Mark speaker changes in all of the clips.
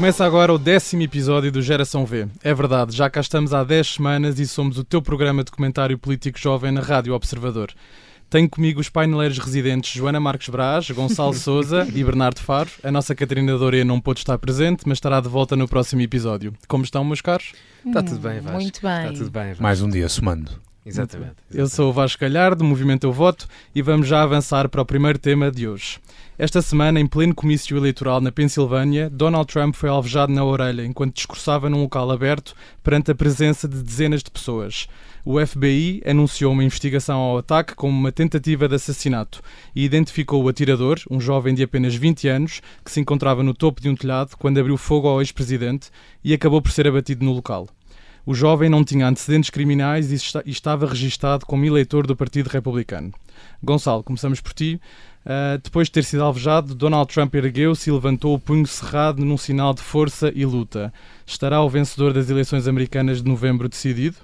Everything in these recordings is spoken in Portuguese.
Speaker 1: Começa agora o 10º episódio do Geração V. É verdade, já cá estamos há 10 semanas e somos o teu programa de comentário político jovem na Rádio Observador. Tenho comigo os paineleiros residentes Joana Marques Braz, Gonçalo Sousa e Bernardo Faro. A nossa Catarina Doré não pôde estar presente, mas estará de volta no próximo episódio. Como estão, meus caros?
Speaker 2: Está tudo bem, Vasco.
Speaker 3: Muito bem.
Speaker 2: Está tudo bem, Vasco.
Speaker 4: Mais um dia somando.
Speaker 2: Exatamente.
Speaker 1: Eu sou o Vasco Galhardo, do Movimento Eu Voto, e vamos já avançar para o primeiro tema de hoje. Esta semana, em pleno comício eleitoral na Pensilvânia, Donald Trump foi alvejado na orelha enquanto discursava num local aberto perante a presença de dezenas de pessoas. O FBI anunciou uma investigação ao ataque como uma tentativa de assassinato e identificou o atirador, um jovem de apenas 20 anos, que se encontrava no topo de um telhado quando abriu fogo ao ex-presidente e acabou por ser abatido no local. O jovem não tinha antecedentes criminais e estava registado como eleitor do Partido Republicano. Gonçalo, começamos por ti. Depois de ter sido alvejado, Donald Trump ergueu-se e levantou o punho cerrado num sinal de força e luta. Estará o vencedor das eleições americanas de novembro decidido?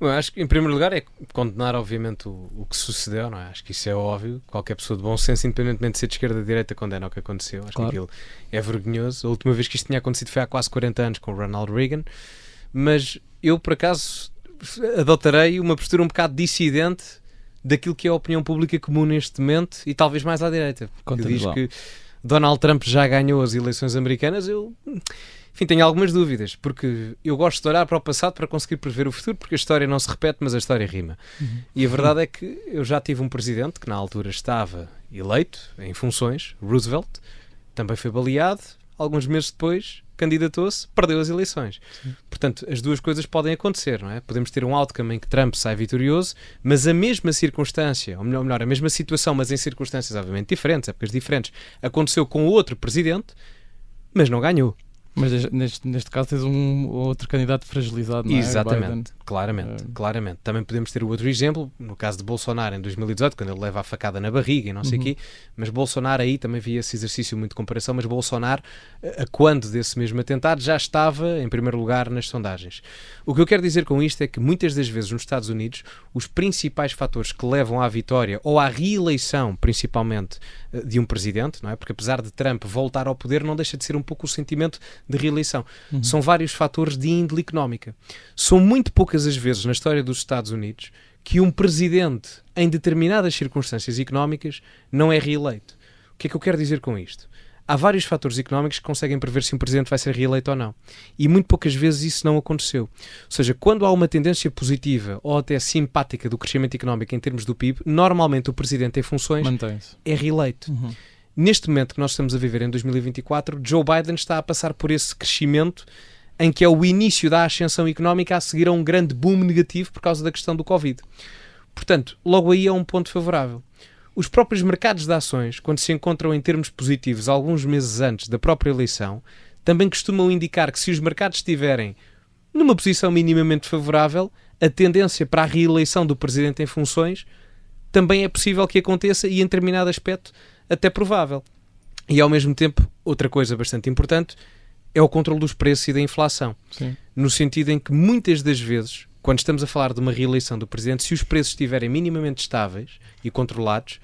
Speaker 2: Bom, acho que, em primeiro lugar, é condenar, obviamente, o que sucedeu, não é? Acho que isso é óbvio. Qualquer pessoa de bom senso, independentemente de ser de esquerda ou de direita, condena o que aconteceu. Acho que aquilo é vergonhoso. A última vez que isto tinha acontecido foi há quase 40 anos com o Ronald Reagan. Mas eu, por acaso, adotarei uma postura um bocado dissidente daquilo que é a opinião pública comum neste momento e talvez mais à direita. Que diz que Donald Trump já ganhou as eleições americanas. Eu, enfim, tenho algumas dúvidas, porque eu gosto de olhar para o passado para conseguir prever o futuro, porque a história não se repete, mas a história rima. E a verdade é que eu já tive um presidente que na altura estava eleito, em funções, Roosevelt, também foi baleado, alguns meses depois candidatou-se, perdeu as eleições. Sim. Portanto, as duas coisas podem acontecer, não é? Podemos ter um outcome em que Trump sai vitorioso, mas a mesma circunstância, ou melhor, a mesma situação, mas em circunstâncias obviamente diferentes, épocas diferentes, aconteceu com outro presidente, mas não ganhou.
Speaker 1: Mas neste caso tens um outro candidato fragilizado, não é?
Speaker 2: Exatamente, claramente. Também podemos ter o outro exemplo, no caso de Bolsonaro em 2018, quando ele leva a facada na barriga e não sei o quê, mas Bolsonaro aí também via esse exercício muito de comparação, mas Bolsonaro, a quando desse mesmo atentado, já estava em primeiro lugar nas sondagens. O que eu quero dizer com isto é que muitas das vezes nos Estados Unidos, os principais fatores que levam à vitória ou à reeleição, principalmente, de um presidente, não é? Porque apesar de Trump voltar ao poder, não deixa de ser um pouco o sentimento de reeleição. São vários fatores de índole económica. São muito poucas as vezes na história dos Estados Unidos que um presidente, em determinadas circunstâncias económicas, não é reeleito. O que é que eu quero dizer com isto? Há vários fatores económicos que conseguem prever se um presidente vai ser reeleito ou não. E muito poucas vezes isso não aconteceu. Ou seja, quando há uma tendência positiva ou até simpática do crescimento económico em termos do PIB, normalmente o presidente em funções é reeleito. Neste momento que nós estamos a viver, em 2024, Joe Biden está a passar por esse crescimento em que é o início da ascensão económica a seguir a um grande boom negativo por causa da questão do Covid. Portanto, logo aí é um ponto favorável. Os próprios mercados de ações, quando se encontram em termos positivos alguns meses antes da própria eleição, também costumam indicar que se os mercados estiverem numa posição minimamente favorável, a tendência para a reeleição do presidente em funções também é possível que aconteça e, em determinado aspecto, até provável. E, ao mesmo tempo, outra coisa bastante importante é o controle dos preços e da inflação.
Speaker 1: Sim.
Speaker 2: No sentido em que, muitas das vezes, quando estamos a falar de uma reeleição do presidente, se os preços estiverem minimamente estáveis e controlados,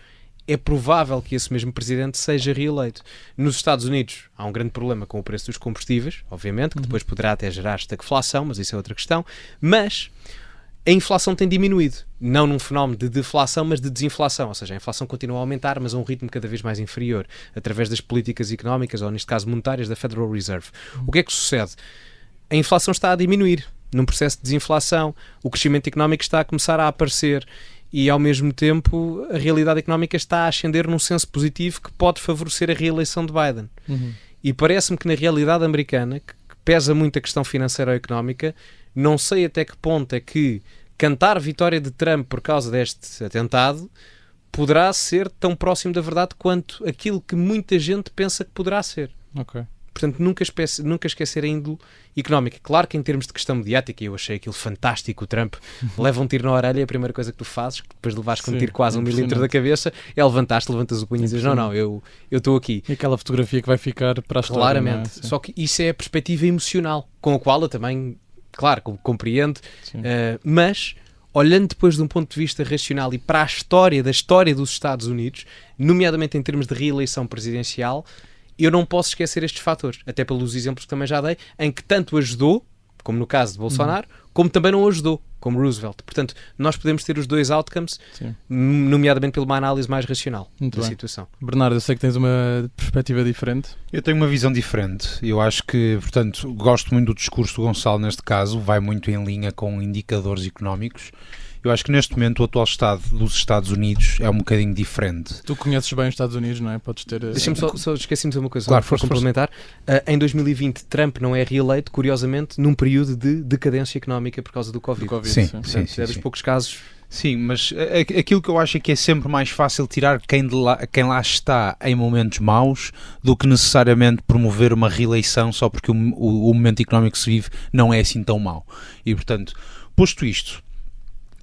Speaker 2: é provável que esse mesmo presidente seja reeleito. Nos Estados Unidos há um grande problema com o preço dos combustíveis, obviamente, que depois poderá até gerar estagflação, mas isso é outra questão. Mas a inflação tem diminuído, não num fenómeno de deflação, mas de desinflação, ou seja, a inflação continua a aumentar, mas a um ritmo cada vez mais inferior, através das políticas económicas, ou neste caso monetárias, da Federal Reserve. O que é que sucede? A inflação está a diminuir, num processo de desinflação, o crescimento económico está a começar a aparecer e, ao mesmo tempo, a realidade económica está a ascender num senso positivo que pode favorecer a reeleição de Biden. E parece-me que na realidade americana, que pesa muito a questão financeira ou económica, não sei até que ponto é que cantar a vitória de Trump por causa deste atentado poderá ser tão próximo da verdade quanto aquilo que muita gente pensa que poderá ser.
Speaker 1: Ok.
Speaker 2: Portanto, nunca esquecer a índole económica. Claro que em termos de questão mediática, eu achei aquilo fantástico, o Trump leva um tiro na orelha e a primeira coisa que tu fazes, depois de levares com um tiro quase 1 milímetro da cabeça, é levantas o punho e dizes, não, eu estou aqui.
Speaker 1: E aquela fotografia que vai ficar para a história.
Speaker 2: Claramente. Não é? Só que isso é a perspectiva emocional, com a qual eu também, claro, compreendo, mas olhando depois de um ponto de vista racional e para a história dos Estados Unidos, nomeadamente em termos de reeleição presidencial, eu não posso esquecer estes fatores, até pelos exemplos que também já dei, em que tanto ajudou, como no caso de Bolsonaro, como também não ajudou, como Roosevelt. Portanto, nós podemos ter os dois outcomes, nomeadamente pela uma análise mais racional da situação.
Speaker 1: Bernardo, eu sei que tens uma perspectiva diferente.
Speaker 3: Eu tenho uma visão diferente. Eu acho que, portanto, gosto muito do discurso do Gonçalo neste caso, vai muito em linha com indicadores económicos. Eu acho que neste momento o atual estado dos Estados Unidos é um bocadinho diferente.
Speaker 1: Tu conheces bem os Estados Unidos, não é? Podes ter...
Speaker 2: Deixa-me só esqueci-me de uma coisa,
Speaker 3: claro,
Speaker 2: para complementar. Em 2020, Trump não é reeleito, curiosamente, num período de decadência económica por causa do Covid.
Speaker 3: Sim.
Speaker 2: É dos poucos casos.
Speaker 3: Sim, mas aquilo que eu acho é que é sempre mais fácil tirar quem lá está em momentos maus do que necessariamente promover uma reeleição só porque o momento económico que se vive não é assim tão mau. E, portanto, posto isto,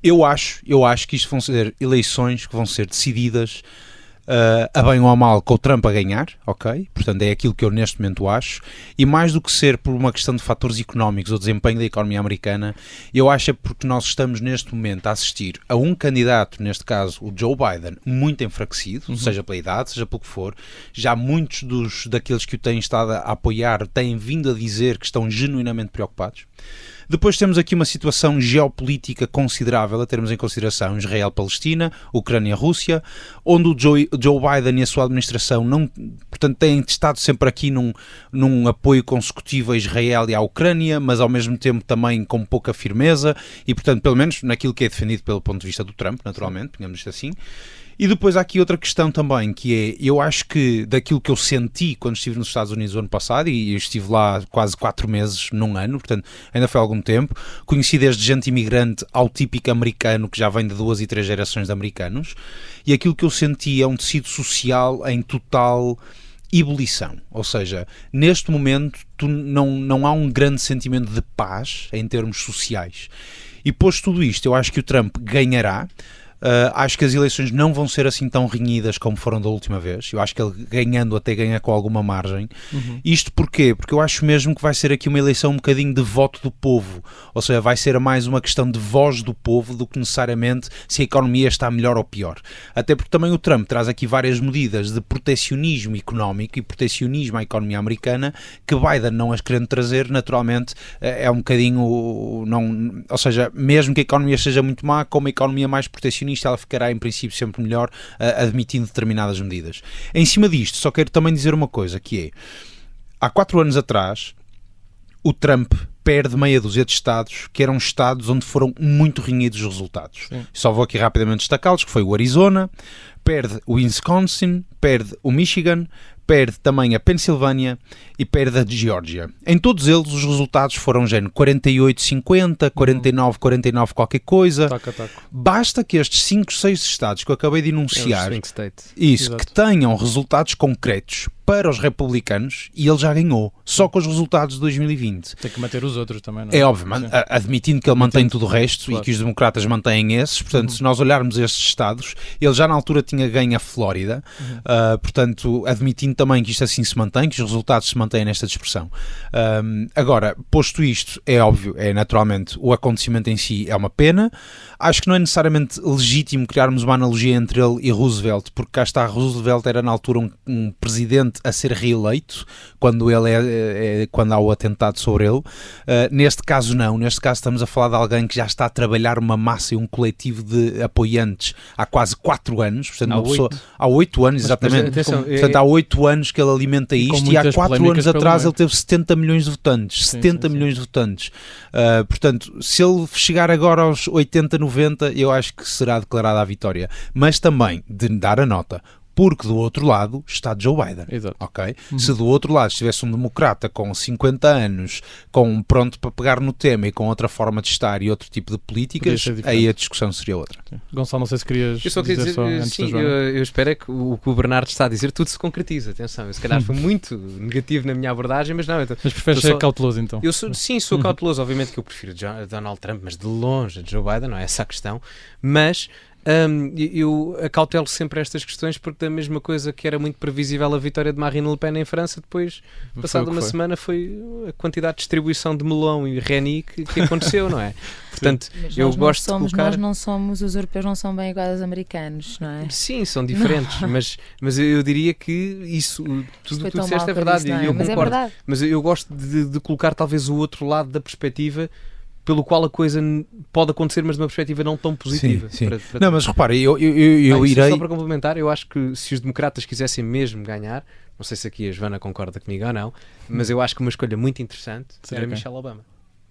Speaker 3: eu acho que isto vão ser eleições que vão ser decididas a bem ou a mal com o Trump a ganhar, ok? Portanto, é aquilo que eu neste momento acho. E mais do que ser por uma questão de fatores económicos ou desempenho da economia americana, eu acho é porque nós estamos neste momento a assistir a um candidato, neste caso o Joe Biden, muito enfraquecido, seja pela idade, seja pelo que for. Já muitos daqueles que o têm estado a apoiar têm vindo a dizer que estão genuinamente preocupados. Depois temos aqui uma situação geopolítica considerável a termos em consideração Israel-Palestina, Ucrânia-Rússia, onde o Joe Biden e a sua administração portanto, têm estado sempre aqui num apoio consecutivo a Israel e à Ucrânia, mas ao mesmo tempo também com pouca firmeza e, portanto, pelo menos naquilo que é defendido pelo ponto de vista do Trump, naturalmente, digamos isto assim. E depois há aqui outra questão também, que é, eu acho que daquilo que eu senti quando estive nos Estados Unidos o ano passado, e eu estive lá quase 4 meses num ano, portanto ainda foi algum tempo, conheci desde gente imigrante ao típico americano que já vem de 2 e 3 gerações de americanos, e aquilo que eu senti é um tecido social em total ebulição, ou seja, neste momento não há um grande sentimento de paz em termos sociais. E posto tudo isto, eu acho que o Trump ganhará. Acho que as eleições não vão ser assim tão renhidas como foram da última vez. Eu acho que ele ganhando até ganha com alguma margem. Isto porquê? Porque eu acho mesmo que vai ser aqui uma eleição um bocadinho de voto do povo, ou seja, vai ser mais uma questão de voz do povo do que necessariamente se a economia está melhor ou pior. Até porque também o Trump traz aqui várias medidas de protecionismo económico e protecionismo à economia americana que Biden não as querendo trazer, naturalmente é um bocadinho ou seja, mesmo que a economia seja muito má, como a economia mais protecionista ela ficará em princípio sempre melhor admitindo determinadas medidas. Em cima disto, só quero também dizer uma coisa, que é, há 4 anos atrás, o Trump perde meia dúzia de estados que eram estados onde foram muito renhidos os resultados. Sim. Só vou aqui rapidamente destacá-los, que foi o Arizona, perde o Wisconsin, perde o Michigan, perde também a Pensilvânia e perde a Geórgia. Em todos eles os resultados foram género 48-50, 49-49 qualquer coisa.
Speaker 1: Taca.
Speaker 3: Basta que estes 5, 6 estados que eu acabei de enunciar, que tenham resultados concretos para os republicanos e ele já ganhou, só com os resultados de 2020.
Speaker 1: Tem que manter os outros também, não é?
Speaker 3: É óbvio, admitindo que ele mantém tudo o resto, claro, e que os democratas mantêm esses, portanto, se nós olharmos estes estados, ele já na altura tinha ganho a Flórida, portanto, admitindo também que isto assim se mantém, que os resultados se mantêm nesta dispersão. Agora, posto isto, é óbvio, é naturalmente, o acontecimento em si é uma pena. Acho que não é necessariamente legítimo criarmos uma analogia entre ele e Roosevelt, porque cá está, Roosevelt era na altura um presidente a ser reeleito, quando quando há o atentado sobre ele. Neste caso não, neste caso estamos a falar de alguém que já está a trabalhar uma massa e um coletivo de apoiantes há quase 4 anos, portanto, há 8 anos, exatamente. Portanto, há 8 anos que ele alimenta isto e há 4 anos atrás ele teve 70 milhões de votantes. 70 milhões de votantes. Portanto, se ele chegar agora aos 80, 90, eu acho que será declarada a vitória. Mas também de dar a nota, porque do outro lado está Joe Biden.
Speaker 1: Exato.
Speaker 3: Okay? Se do outro lado estivesse um democrata com 50 anos, pronto para pegar no tema e com outra forma de estar e outro tipo de políticas, aí a discussão seria outra.
Speaker 1: Sim. Gonçalo, não sei se querias
Speaker 2: eu só queria dizer, sim, eu espero é que o que o Bernardo está a dizer tudo se concretiza. Atenção, eu se calhar foi muito negativo na minha abordagem, mas não.
Speaker 1: Mas preferes ser cauteloso então?
Speaker 2: Sim, sou cauteloso. Obviamente que eu prefiro Donald Trump, mas de longe Joe Biden, não é essa a questão. Mas Eu acautelo sempre estas questões porque da mesma coisa que era muito previsível a vitória de Marine Le Pen em França, depois, passado uma semana, foi a quantidade de distribuição de melão e reni que aconteceu, não é? Portanto, eu gosto de colocar...
Speaker 4: Nós não somos, os europeus não são bem iguais aos americanos, não é?
Speaker 2: Sim, são diferentes, mas eu diria que isso, tudo o que tu disseste é verdade, e eu concordo. Mas eu gosto de colocar talvez o outro lado da perspectiva pelo qual a coisa pode acontecer, mas de uma perspectiva não tão positiva.
Speaker 3: Sim. Não, mas repare, eu irei...
Speaker 2: Só para complementar, eu acho que se os democratas quisessem mesmo ganhar, não sei se aqui a Joana concorda comigo ou não, mas eu acho que uma escolha muito interessante era Michelle Obama.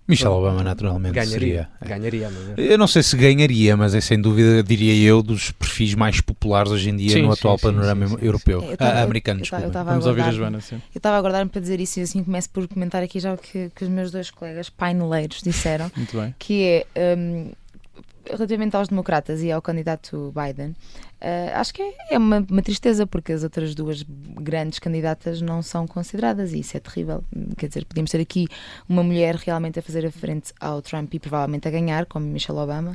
Speaker 3: Michelle Obama naturalmente
Speaker 2: ganharia,
Speaker 3: seria.
Speaker 2: Ganharia,
Speaker 3: eu não sei se ganharia, mas é sem dúvida, diria eu, dos perfis mais populares hoje em dia no atual panorama europeu, americano.
Speaker 1: Vamos ouvir a Joana. Sim.
Speaker 4: Eu estava a aguardar-me para dizer isso e assim começo por comentar aqui já o que os meus dois colegas paineleiros disseram.
Speaker 1: Muito bem.
Speaker 4: Que é, relativamente aos democratas e ao candidato Biden, acho que é uma tristeza porque as outras duas grandes candidatas não são consideradas e isso é terrível. Quer dizer, podíamos ter aqui uma mulher realmente a fazer a frente ao Trump e provavelmente a ganhar, como Michelle Obama.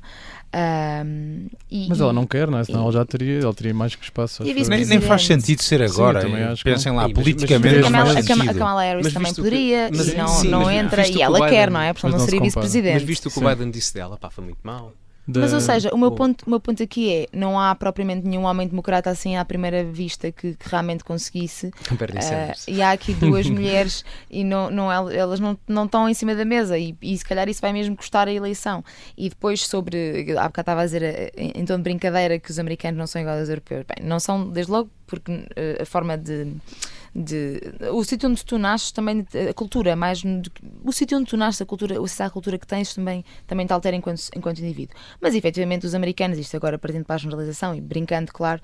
Speaker 1: Mas ela não quer, não é? Senão ela teria mais que espaço.
Speaker 3: Nem faz sentido ser agora. Sim, pensem lá, politicamente não faz sentido.
Speaker 4: A Kamala Harris também poderia e não entra e ela quer, não é? Porque não seria vice-presidente.
Speaker 2: Mas visto o que o Biden disse dela, foi muito mau.
Speaker 4: Mas, ou seja, o meu ponto aqui é, não há propriamente nenhum homem democrata assim à primeira vista que realmente conseguisse. E há aqui duas mulheres e elas não estão em cima da mesa e se calhar isso vai mesmo custar a eleição. E depois sobre, há bocado estava a dizer em tom de brincadeira que os americanos não são iguais aos europeus. Bem, não são desde logo porque a forma o sítio onde tu nasces também, a cultura, o sítio onde tu nasces, a cultura que tens também te altera enquanto indivíduo. Mas efetivamente os americanos, isto agora partindo para a generalização e brincando, claro,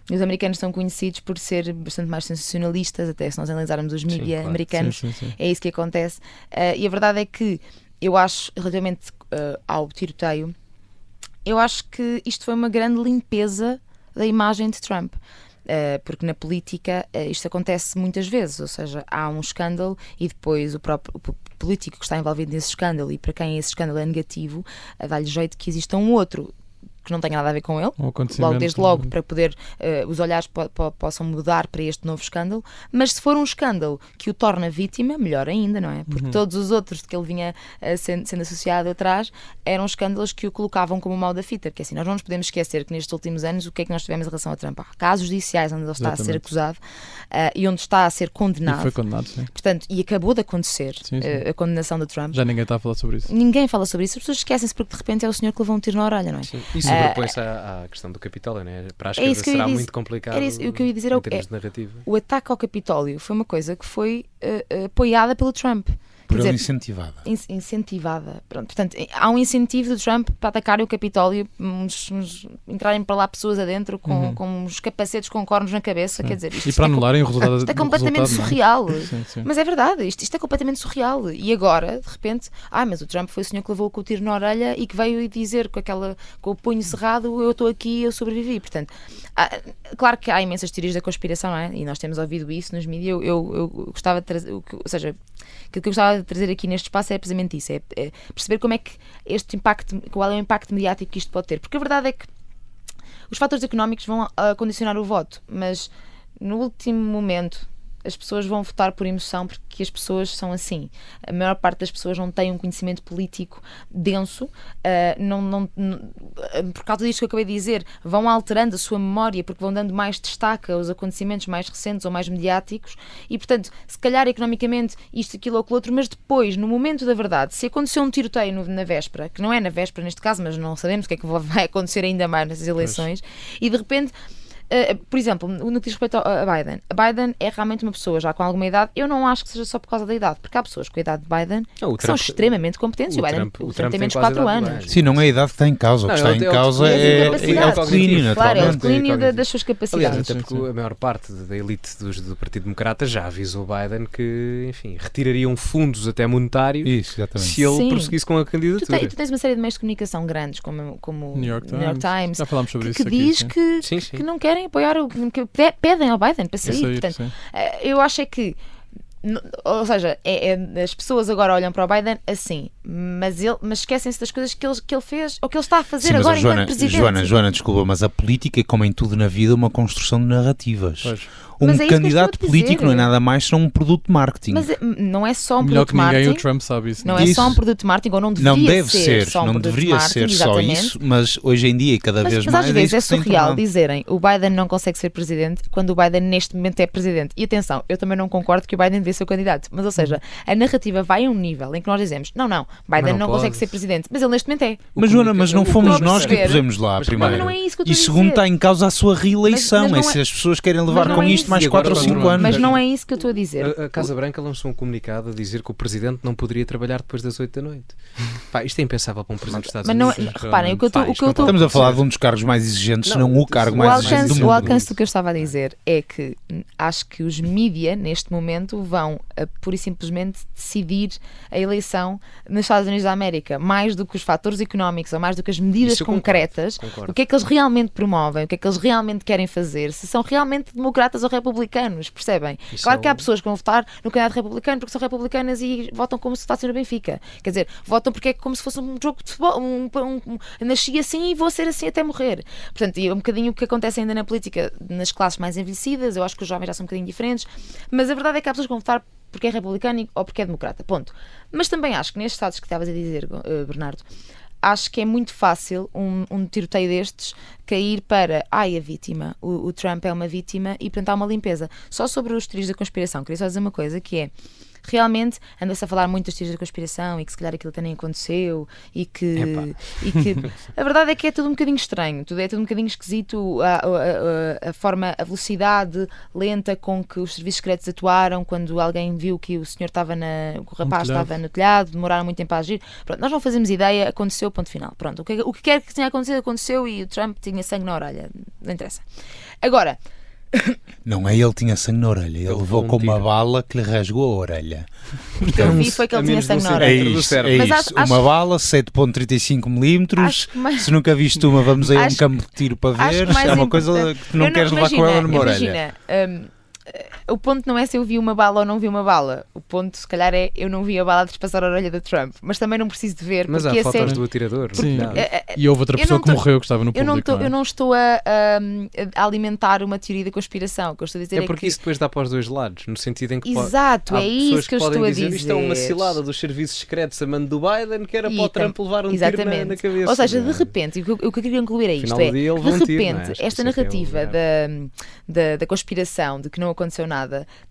Speaker 4: os americanos são conhecidos por ser bastante mais sensacionalistas, até se nós analisarmos os mídia americanos, é isso que acontece. E a verdade é que eu acho, relativamente ao tiroteio, eu acho que isto foi uma grande limpeza da imagem de Trump. Porque na política isto acontece muitas vezes, ou seja, há um escândalo e depois o próprio político que está envolvido nesse escândalo e para quem esse escândalo é negativo, dá-lhe jeito que exista um outro que não tenha nada a ver com ele, desde logo para poder os olhares possam mudar para este novo escândalo, mas se for um escândalo que o torna vítima, melhor ainda, não é? Porque todos os outros de que ele vinha sendo associado atrás eram escândalos que o colocavam como o mal da fita, porque assim, nós não nos podemos esquecer que nestes últimos anos o que é que nós tivemos em relação a Trump? Há casos judiciais onde ele está a ser acusado e onde está a ser condenado.
Speaker 1: E foi condenado, sim.
Speaker 4: Portanto, e acabou de acontecer a condenação de Trump.
Speaker 1: Já ninguém está a falar sobre isso.
Speaker 4: Ninguém fala sobre isso, as pessoas esquecem-se porque de repente é o senhor que levou um tiro na orelha, não é?
Speaker 2: Sim. Isso sobrepõe-se à questão do Capitólio, né? Para a esquerda será muito complicado.
Speaker 4: Era isso, o que eu ia dizer
Speaker 2: em termos de narrativa.
Speaker 4: O ataque ao Capitólio foi uma coisa que foi apoiada pelo Trump.
Speaker 3: Por ele incentivada.
Speaker 4: Incentivada. Pronto, portanto, há um incentivo do Trump para atacar o Capitólio, entrarem para lá pessoas adentro com uns capacetes com cornos na cabeça. Quer dizer,
Speaker 1: e para anularem o resultado.
Speaker 4: Isto é completamente surreal.
Speaker 1: Sim.
Speaker 4: Mas é verdade, isto é completamente surreal. E agora, de repente, mas o Trump foi o senhor que levou com o tiro na orelha e que veio dizer com o punho cerrado, eu estou aqui, eu sobrevivi. Portanto, claro que há imensas teorias da conspiração, não é? E nós temos ouvido isso nos mídias. Eu gostava de trazer, ou seja, aquilo que eu gostava de trazer aqui neste espaço é precisamente isso, é perceber como é que este impacto, qual é o impacto mediático que isto pode ter, porque a verdade é que os fatores económicos vão condicionar o voto, mas no último momento as pessoas vão votar por emoção porque as pessoas são assim. A maior parte das pessoas não tem um conhecimento político denso, por causa disto que eu acabei de dizer, vão alterando a sua memória porque vão dando mais destaque aos acontecimentos mais recentes ou mais mediáticos e, portanto, se calhar economicamente isto, aquilo ou aquilo outro, mas depois, no momento da verdade, se aconteceu um tiroteio na véspera, que não é na véspera neste caso, mas não sabemos o que é que vai acontecer ainda mais nessas eleições, e de repente... por exemplo, no que diz respeito a Biden, é realmente uma pessoa já com alguma idade. Eu não acho que seja só por causa da idade, porque há pessoas com a idade de Biden que são extremamente competentes. O Trump tem menos de 4 anos.
Speaker 3: Sim, não é a idade que está em causa. O que está em causa é o declínio,
Speaker 4: claro, é o declínio das suas capacidades.
Speaker 2: Aliás, até porque a maior parte da elite do Partido Democrata já avisou Biden que, enfim, retirariam fundos até monetários se ele prosseguisse com a candidatura.
Speaker 4: Tu tens uma série de meios de comunicação grandes, como o New York Times,
Speaker 1: já falámos sobre
Speaker 4: que
Speaker 1: isso
Speaker 4: diz
Speaker 1: aqui,
Speaker 4: que não querem apoiar, que pedem ao Biden para sair. Portanto, eu acho que, ou seja, as pessoas agora olham para o Biden assim, mas esquecem-se das coisas que ele fez ou que ele está a fazer agora enquanto presidente.
Speaker 3: Joana, desculpa, mas a política é, como em tudo na vida, uma construção de narrativas.
Speaker 1: Pois.
Speaker 3: Um candidato político não é nada mais só um produto de marketing.
Speaker 4: Mas não é só um
Speaker 1: Melhor
Speaker 4: produto de marketing.
Speaker 1: Melhor que ninguém, o Trump sabe isso.
Speaker 4: Não é só um produto de marketing, ou não deveria ser só um
Speaker 3: não
Speaker 4: produto
Speaker 3: deveria
Speaker 4: de marketing,
Speaker 3: ser só isso, mas hoje em dia e cada vez mais...
Speaker 4: Mas às vezes é surreal dizerem o Biden não consegue ser presidente quando o Biden neste momento é presidente. E atenção, eu também não concordo que o Biden devia ser o candidato. Mas ou seja, a narrativa vai a um nível em que nós dizemos não, Biden não consegue ser presidente. Mas ele neste momento é.
Speaker 3: Mas Joana, mas não fomos nós que o pusemos lá primeiro.
Speaker 4: Não é isso que eu estou a
Speaker 3: dizer. E segundo está em causa a sua reeleição. É se as pessoas querem levar com isto mais 4 ou 5 anos.
Speaker 4: Mas não é isso que eu estou a dizer.
Speaker 2: A Casa Branca lançou um comunicado a dizer que o presidente não poderia trabalhar depois das 8 da noite. Pá, isto é impensável para um presidente dos Estados Unidos.
Speaker 4: Mas reparem, o que eu estou...
Speaker 3: Estamos a falar de um dos cargos mais exigentes, não o cargo mais exigente do mundo.
Speaker 4: O alcance do que eu estava a dizer é que acho que os mídia, neste momento, vão pura e simplesmente decidir a eleição nos Estados Unidos da América, mais do que os fatores económicos ou mais do que as medidas concretas,
Speaker 2: concordo.
Speaker 4: O que é que eles realmente promovem, o que é que eles realmente querem fazer, se são realmente democratas ou republicanos, percebem? Claro que há pessoas que vão votar no candidato republicano porque são republicanas e votam como se fossem no Benfica. Quer dizer, votam porque é como se fosse um jogo de futebol. Nasci assim e vou ser assim até morrer. Portanto, e é um bocadinho o que acontece ainda na política nas classes mais envelhecidas. Eu acho que os jovens já são um bocadinho diferentes, mas a verdade é que há pessoas que vão votar porque é republicano ou porque é democrata. Ponto. Mas também acho que nestes estados que estavas a dizer, Bernardo, acho que é muito fácil um tiroteio destes cair para a vítima. O Trump é uma vítima e, portanto, há uma limpeza. Só sobre os teorias da conspiração, queria só dizer uma coisa, que é, realmente anda-se a falar muito das teorias da conspiração e que se calhar aquilo até nem aconteceu e que a verdade é que é tudo um bocadinho estranho, é tudo um bocadinho esquisito, a forma, a velocidade lenta com que os serviços secretos atuaram quando alguém viu que o senhor estava o rapaz estava no telhado, demoraram muito tempo a agir. Pronto, nós não fazemos ideia, aconteceu, ponto final. Pronto, o que quer que tenha acontecido, aconteceu e o Trump tinha sangue na orelha, não interessa. Agora,
Speaker 3: não é ele tinha sangue na orelha, ele levou com uma bala que lhe rasgou a orelha.
Speaker 4: O que eu vi foi que ele tinha sangue na orelha.
Speaker 3: É isso. Uma bala 7.35mm. Se nunca viste uma, vamos aí a um campo de tiro para ver. É uma coisa que não queres levar com ela numa orelha.
Speaker 4: O ponto não é se eu vi uma bala ou não vi uma bala. O ponto, se calhar, é eu não vi a bala despassar a orelha do Trump. Mas também não preciso de ver.
Speaker 2: Mas há fotos do atirador.
Speaker 1: Sim. E houve outra pessoa que morreu que estava no público.
Speaker 4: Eu não estou a alimentar uma teoria da conspiração. O que eu estou a dizer
Speaker 2: é porque isso depois dá para os dois lados. No sentido em que
Speaker 4: exato, é isso que eu estou a dizer.
Speaker 2: Isto é uma cilada dos serviços secretos a mando do Biden que era para o Trump levar um tiro na cabeça.
Speaker 4: Ou seja, de repente, o que eu queria concluir é isto. De repente, esta narrativa da conspiração, de que não aconteceu nada,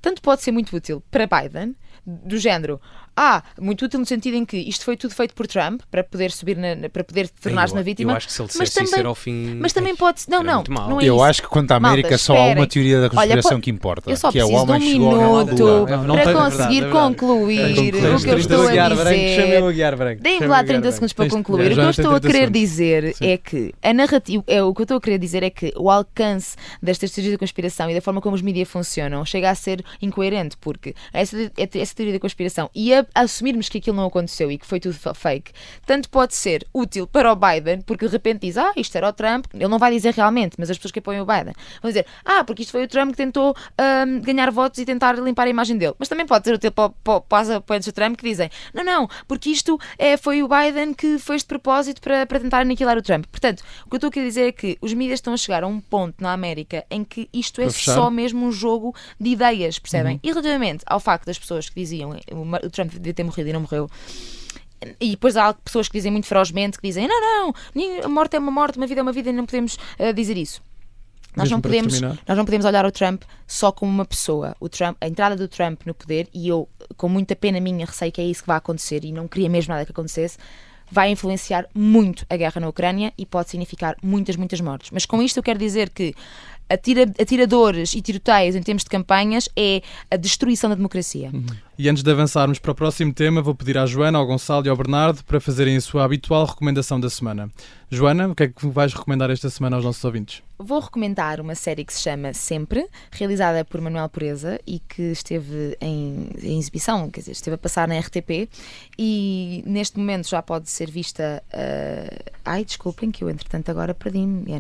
Speaker 4: tanto pode ser muito útil para Biden, do género, muito útil no sentido em que isto foi tudo feito por Trump para poder subir, para poder tornar-se na vítima.
Speaker 2: Eu acho que se ele dissesse isso era ao fim.
Speaker 4: Mas também pode. Não é isso.
Speaker 3: Eu acho que quanto à América só há uma teoria da conspiração que importa.
Speaker 4: Eu só
Speaker 3: que é o
Speaker 4: preciso
Speaker 3: homem
Speaker 4: de um minuto para conseguir concluir o que eu estou a dizer. Deem-me lá 30 segundos para concluir. O que eu estou a querer dizer é que a narrativa. O que eu estou a querer dizer é que o alcance destas teorias da conspiração e da forma como os mídias funcionam chega a ser incoerente, porque essa teoria da conspiração e assumirmos que aquilo não aconteceu e que foi tudo fake, tanto pode ser útil para o Biden, porque de repente diz, isto era o Trump, ele não vai dizer realmente, mas as pessoas que apoiam o Biden vão dizer, porque isto foi o Trump que tentou ganhar votos e tentar limpar a imagem dele. Mas também pode ser útil para os apoiantes do Trump que dizem, não, porque isto foi o Biden que fez de propósito para tentar aniquilar o Trump. Portanto, o que eu estou a querer dizer é que os mídias estão a chegar a um ponto na América em que isto é só mesmo um jogo de ideias, percebem? E relativamente ao facto das pessoas que diziam o Trump devia ter morrido e não morreu, e depois há pessoas que dizem muito ferozmente, que dizem não, a morte é uma morte, uma vida é uma vida, e não podemos dizer isso. Nós não podemos olhar o Trump só como uma pessoa. A entrada do Trump no poder, e eu, com muita pena minha, receio que é isso que vai acontecer e não queria mesmo nada que acontecesse, vai influenciar muito a guerra na Ucrânia e pode significar muitas mortes. Mas com isto eu quero dizer que atiradores e tiroteios em termos de campanhas é a destruição da democracia.
Speaker 1: E antes de avançarmos para o próximo tema, vou pedir à Joana, ao Gonçalo e ao Bernardo para fazerem a sua habitual recomendação da semana. Joana, o que é que vais recomendar esta semana aos nossos ouvintes?
Speaker 4: Vou recomendar uma série que se chama Sempre, realizada por Manuel Pureza e que esteve em exibição, quer dizer, esteve a passar na RTP e neste momento já pode ser vista... desculpem que eu entretanto agora perdi-me, é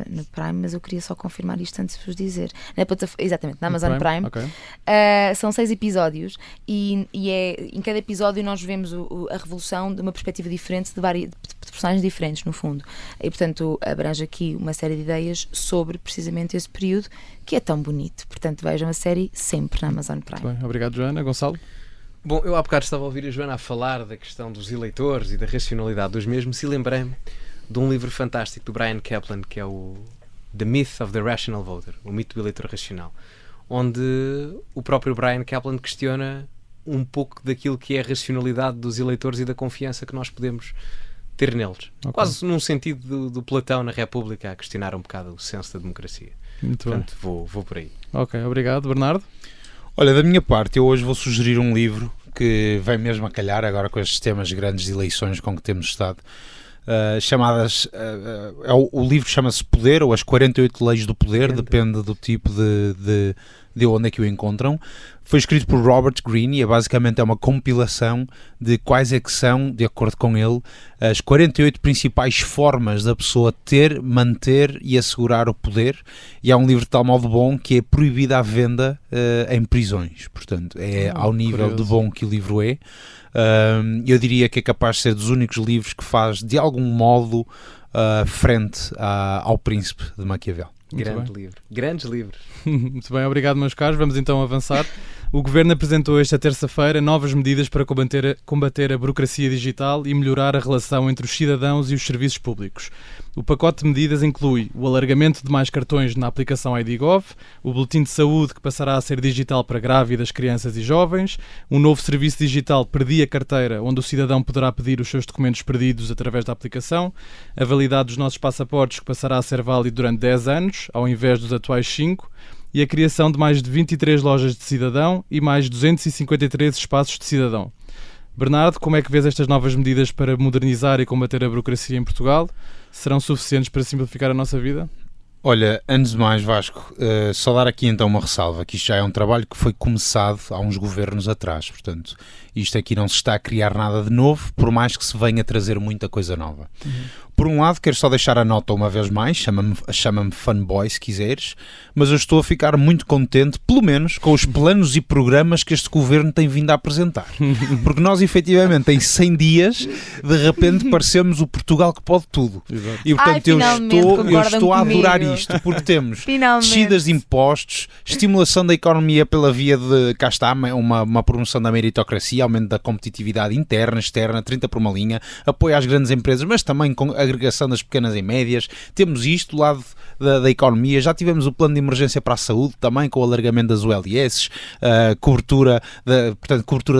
Speaker 4: no Prime, mas eu queria só confirmar confirmar isto antes de vos dizer. Exatamente, na Amazon Prime.
Speaker 1: Okay.
Speaker 4: São 6 episódios e em cada episódio nós vemos a revolução de uma perspectiva diferente, de personagens diferentes, no fundo. E, portanto, abrange aqui uma série de ideias sobre precisamente esse período que é tão bonito. Portanto, vejam a série sempre na Amazon Prime.
Speaker 1: Bem, obrigado, Joana. Gonçalo?
Speaker 2: Bom, eu há bocado estava a ouvir a Joana a falar da questão dos eleitores e da racionalidade dos mesmos e lembrei-me de um livro fantástico do Bryan Caplan, que é o The Myth of the Rational Voter, o mito do eleitor racional, onde o próprio Bryan Caplan questiona um pouco daquilo que é a racionalidade dos eleitores e da confiança que nós podemos ter neles. Okay. Quase num sentido do Platão na República a questionar um bocado o senso da democracia.
Speaker 1: Muito
Speaker 2: Portanto, vou por aí.
Speaker 1: Ok, obrigado. Bernardo?
Speaker 3: Olha, da minha parte, eu hoje vou sugerir um livro que vem mesmo a calhar agora com estes temas grandes de eleições com que temos estado. O livro chama-se Poder, ou As 48 Leis do Poder, depende do tipo de onde é que o encontram. Foi escrito por Robert Greene e basicamente é uma compilação de quais é que são, de acordo com ele, as 48 principais formas da pessoa ter, manter e assegurar o poder, e é um livro de tal modo bom que é proibido à venda em prisões, portanto é ao nível de bom que o livro é. Eu diria que é capaz de ser dos únicos livros que faz de algum modo frente ao Príncipe de Maquiavel.
Speaker 2: Grande livro. Grandes livros.
Speaker 1: Muito bem, obrigado, meus caros. Vamos então avançar. O Governo apresentou esta terça-feira novas medidas para combater a burocracia digital e melhorar a relação entre os cidadãos e os serviços públicos. O pacote de medidas inclui o alargamento de mais cartões na aplicação ID.gov, o boletim de saúde que passará a ser digital para grávidas, crianças e jovens, um novo serviço digital Perdi a Carteira, onde o cidadão poderá pedir os seus documentos perdidos através da aplicação, a validade dos nossos passaportes que passará a ser válido durante 10 anos, ao invés dos atuais 5, e a criação de mais de 23 lojas de cidadão e mais 253 espaços de cidadão. Bernardo, como é que vês estas novas medidas para modernizar e combater a burocracia em Portugal? Serão suficientes para simplificar a nossa vida?
Speaker 3: Olha, antes de mais, Vasco, só dar aqui então uma ressalva, que isto já é um trabalho que foi começado há uns governos atrás, portanto, isto aqui não se está a criar nada de novo, por mais que se venha a trazer muita coisa nova. Por um lado, quero só deixar a nota uma vez mais, chama-me fanboy se quiseres, mas eu estou a ficar muito contente, pelo menos, com os planos e programas que este governo tem vindo a apresentar. Porque nós, efetivamente, em 100 dias, de repente, parecemos o Portugal que pode tudo.
Speaker 1: Exato.
Speaker 3: E, portanto, eu estou a adorar isto, porque temos descidas de impostos, estimulação da economia pela via de, cá está, uma promoção da meritocracia, aumento da competitividade interna, externa, 30 por uma linha, apoio às grandes empresas, mas também com agregação das pequenas e médias. Temos isto do lado da economia, já tivemos o plano de emergência para a saúde, também com o alargamento das ULS, cobertura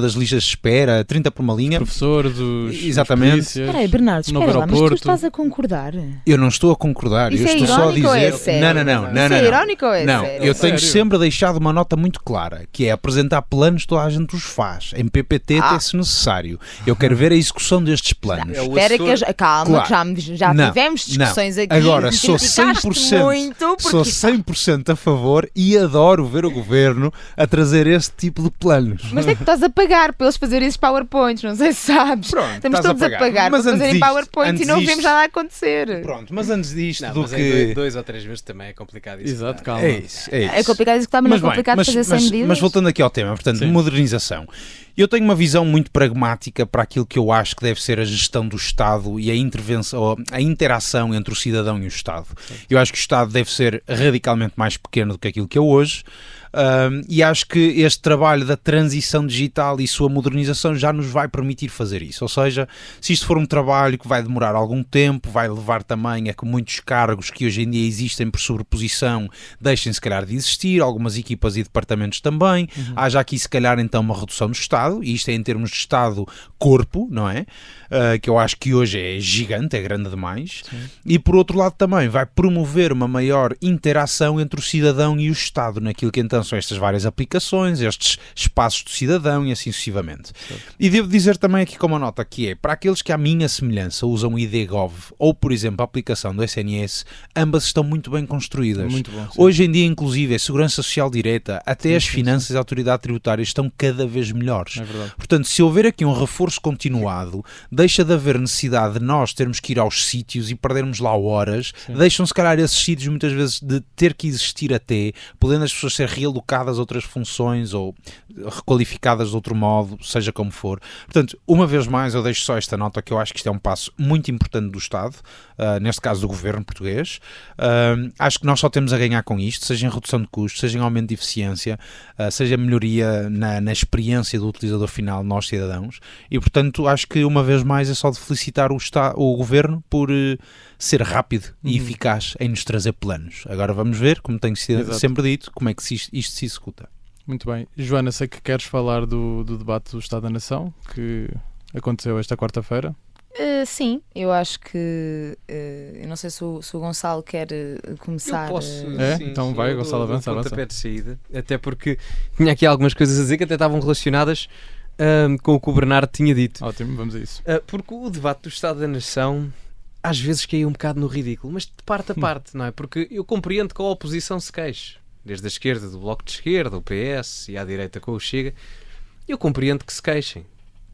Speaker 3: das listas de espera, 30 por uma linha.
Speaker 1: Os professores,
Speaker 3: exatamente.
Speaker 4: Espera aí, Bernardo, espera lá, mas tu estás a concordar?
Speaker 3: Eu não estou a concordar,
Speaker 4: isso
Speaker 3: eu estou só a dizer...
Speaker 4: Ou é sério?
Speaker 3: Não.
Speaker 4: Isso é irónico ou é sério?
Speaker 3: Eu tenho sempre deixado uma nota muito clara, que é apresentar planos, toda a gente os faz, em PPT até se necessário. Eu quero ver a execução destes planos.
Speaker 4: Espera que calma, claro. Já tivemos discussões aqui.
Speaker 3: Agora, sou 100% a favor e adoro ver o governo a trazer este tipo de planos.
Speaker 4: Mas é que estás a pagar para eles fazerem esses PowerPoints, não sei se sabes.
Speaker 3: Pronto,
Speaker 4: estamos todos a pagar para fazerem PowerPoints e não vemos nada a acontecer.
Speaker 3: Pronto, mas antes disto
Speaker 2: mas em 2 ou 3 vezes também é complicado isso.
Speaker 1: Exato, calma.
Speaker 3: É isso.
Speaker 4: É complicado executar, mas não é complicado fazer 100 medidas.
Speaker 3: Mas voltando aqui ao tema, portanto, modernização. Eu tenho uma visão muito pragmática para aquilo que eu acho que deve ser a gestão do Estado e a interação entre o cidadão e o Estado. Eu acho que o Estado deve ser radicalmente mais pequeno do que aquilo que é hoje. E acho que este trabalho da transição digital e sua modernização já nos vai permitir fazer isso. Ou seja, se isto for um trabalho que vai demorar algum tempo, vai levar também a que muitos cargos que hoje em dia existem por sobreposição deixem se calhar de existir, algumas equipas e departamentos também. Haja aqui se calhar então uma redução do Estado, e isto é em termos de Estado-corpo, não é? Que eu acho que hoje é gigante, é grande demais. Sim. E por outro lado também vai promover uma maior interação entre o cidadão e o Estado, naquilo que então lançam estas várias aplicações, estes espaços do cidadão e assim sucessivamente. E devo dizer também aqui como nota que é, para aqueles que à minha semelhança usam o ID.gov ou, por exemplo, a aplicação do SNS, ambas estão muito bem construídas.
Speaker 1: Muito bom,
Speaker 3: hoje em dia, inclusive, a Segurança Social Direta, até as finanças e a autoridade tributária estão cada vez melhores.
Speaker 1: É verdade.
Speaker 3: Portanto, se houver aqui um reforço continuado, deixa de haver necessidade de nós termos que ir aos sítios e perdermos lá horas, deixam se calhar esses sítios muitas vezes de ter que existir até, podendo as pessoas ser realocadas a outras funções ou requalificadas de outro modo, seja como for. Portanto, uma vez mais eu deixo só esta nota que eu acho que isto é um passo muito importante do Estado, neste caso do Governo português. Acho que nós só temos a ganhar com isto, seja em redução de custos, seja em aumento de eficiência, seja melhoria na experiência do utilizador final, nós cidadãos, e portanto acho que uma vez mais é só de felicitar o Governo por ser rápido e eficaz em nos trazer planos. Agora vamos ver, como tenho sempre dito, como é que isto se executa.
Speaker 1: Muito bem. Joana, sei que queres falar do debate do Estado da Nação, que aconteceu esta quarta-feira.
Speaker 4: Sim, eu acho que eu não sei se o Gonçalo quer começar.
Speaker 2: Eu posso,
Speaker 1: então vai, Gonçalo, avança.
Speaker 2: Pontapé de saída, até porque tinha aqui algumas coisas a dizer que até estavam relacionadas com o que o Bernardo tinha dito.
Speaker 1: Ótimo, vamos a isso.
Speaker 2: Porque o debate do Estado da Nação às vezes caiu um bocado no ridículo, mas de parte a parte, não é? Porque eu compreendo que a oposição se queixe, desde a esquerda, do Bloco de Esquerda, o PS, e à direita com o Chega, eu compreendo que se queixem.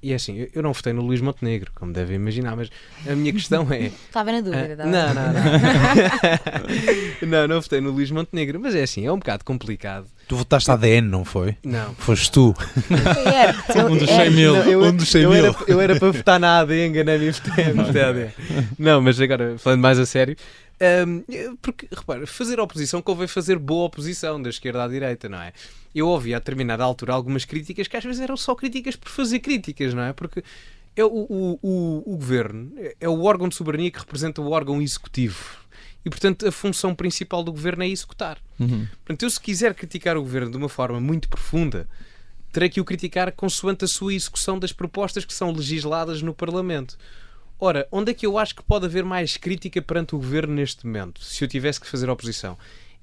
Speaker 2: E é assim, eu não votei no Luís Montenegro, como devem imaginar, mas a minha questão é...
Speaker 4: Estava na dúvida.
Speaker 2: Não votei no Luís Montenegro, mas é assim, é um bocado complicado.
Speaker 3: Tu votaste ADN, não foi?
Speaker 2: Não.
Speaker 3: Foste tu.
Speaker 1: Um dos 100 mil.
Speaker 2: Eu era para votar na AD, enganei-me e votei AD. Não, mas agora, falando mais a sério, porque, repara, fazer oposição convém fazer boa oposição, da esquerda à direita, não é? Eu ouvi a determinada altura algumas críticas que às vezes eram só críticas por fazer críticas, não é? Porque o governo é o órgão de soberania que representa o órgão executivo. E, portanto, a função principal do governo é executar. Portanto, eu se quiser criticar o governo de uma forma muito profunda, terei que o criticar consoante a sua execução das propostas que são legisladas no Parlamento. Ora, onde é que eu acho que pode haver mais crítica perante o governo neste momento, se eu tivesse que fazer oposição?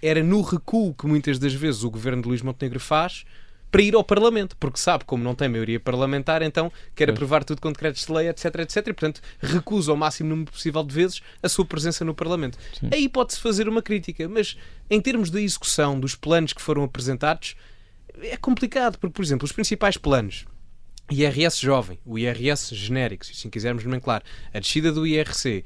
Speaker 2: Era no recuo que muitas das vezes o governo de Luís Montenegro faz para ir ao Parlamento, porque sabe, como não tem maioria parlamentar, então quer aprovar tudo com decretos de lei, etc, etc, e portanto recusa ao máximo número possível de vezes a sua presença no Parlamento. Sim. Aí pode-se fazer uma crítica, mas em termos da execução dos planos que foram apresentados, é complicado, porque, por exemplo, os principais planos, IRS jovem, o IRS genérico, se assim quisermos nomenclar, a descida do IRC,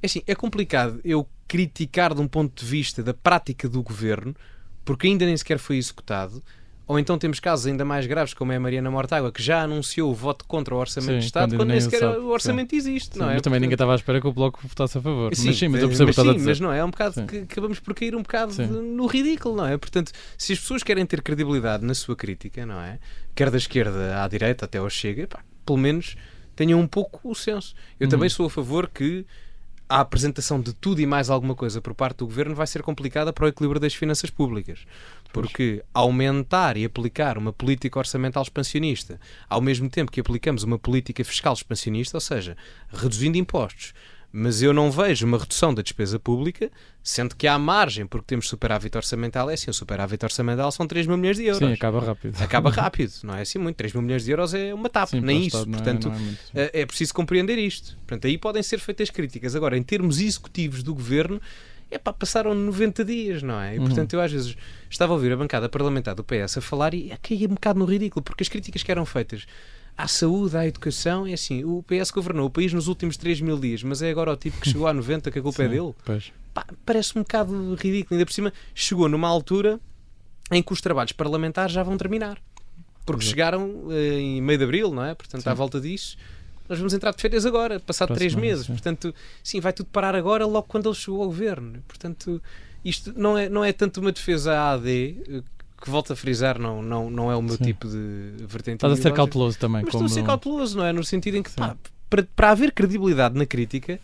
Speaker 2: assim, é complicado eu criticar de um ponto de vista da prática do governo, porque ainda nem sequer foi executado. Ou então temos casos ainda mais graves, como é a Mariana Mortágua, que já anunciou o voto contra o Orçamento de Estado, quando nem sequer o Orçamento existe, não é?
Speaker 1: Mas também ninguém estava à espera que o Bloco votasse a favor.
Speaker 2: Sim,
Speaker 1: mas eu percebo o que estás a dizer.
Speaker 2: Mas não é? É um bocado que acabamos por cair um bocado no ridículo, não é? Portanto, se as pessoas querem ter credibilidade na sua crítica, não é? Quer da esquerda à direita, até ao Chega, pelo menos tenham um pouco o senso. Eu também sou a favor que a apresentação de tudo e mais alguma coisa por parte do governo vai ser complicada para o equilíbrio das finanças públicas. Porque aumentar e aplicar uma política orçamental expansionista ao mesmo tempo que aplicamos uma política fiscal expansionista, ou seja, reduzindo impostos, mas eu não vejo uma redução da despesa pública, sendo que há margem, porque temos superávit orçamental, é assim, o superávit orçamental são 3 mil milhões de euros.
Speaker 1: Sim, acaba rápido.
Speaker 2: Acaba rápido, não é assim muito. 3 mil milhões de euros é uma tapa,
Speaker 1: sim,
Speaker 2: nem isso.
Speaker 1: Estado,
Speaker 2: portanto,
Speaker 1: não é
Speaker 2: é preciso compreender isto. Portanto, aí podem ser feitas críticas. Agora, em termos executivos do governo, passaram 90 dias, não é? E, portanto, eu às vezes estava a ouvir a bancada parlamentar do PS a falar e caía um bocado no ridículo, porque as críticas que eram feitas à saúde, à educação, é assim, o PS governou o país nos últimos 3 mil dias, mas é agora o tipo que chegou a 90 que a culpa é dele. Parece um bocado ridículo. Ainda por cima, chegou numa altura em que os trabalhos parlamentares já vão terminar. Porque chegaram em meio de abril, não é? Portanto, à volta disso, nós vamos entrar de férias agora, passado 3 meses. Sim. Portanto, sim, vai tudo parar agora, logo quando ele chegou ao governo. Portanto, isto não é tanto uma defesa à AD, que volto a frisar, não é o meu tipo de vertente.
Speaker 1: Estás a ser cauteloso também.
Speaker 2: Mas estou a ser cauteloso, não é? No sentido em que, para haver credibilidade na crítica,